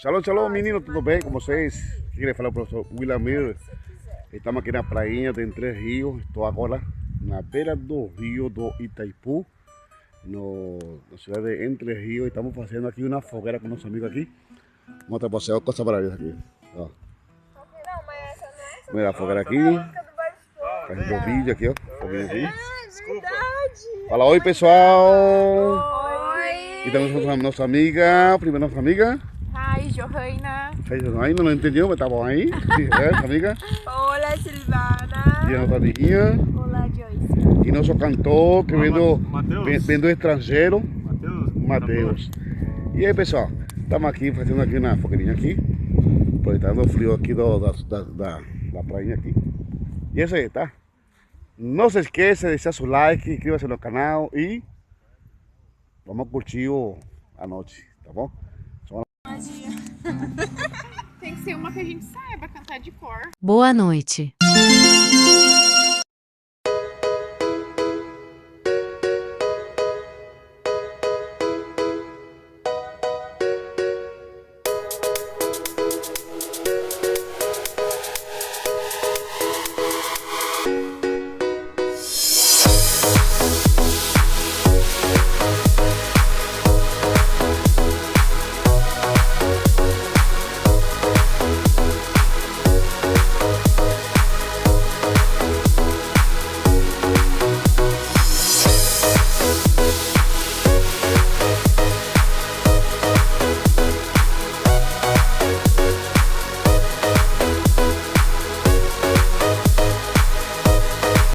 Shalom, shalom, menino, tudo bem com vocês? Queria falar para o professor Willamir. Estamos aqui na prainha de Entre Rios. Estou agora na beira do rio do Itaipu, na cidade de Entre Rios. Estamos fazendo aqui uma fogueira com nossos amigos aqui. Vou mostrar para vocês uma coisa maravilhosa aqui. Ó. Mira a fogueira aqui. Fazendo vídeo aqui, ó. Fogueira aqui. Fala oi, pessoal. Oi. E temos nossa amiga, primeira nossa amiga. Ai, Johanna. Ainda não entendeu, mas tá bom aí. Essa amiga. Olá, Silvana. E a nossa amiguinha. Olá, Joyce. E nosso cantor que vem do estrangeiro, Matheus. E aí, pessoal, estamos aqui fazendo aqui na fogueirinha aqui, aproveitando o frio aqui da prainha aqui. E é isso aí, tá? Não se esqueça de deixar seu like, inscreva-se no canal e vamos curtir a noite, tá bom? Tem que ser uma que a gente saiba cantar de cor. Boa noite.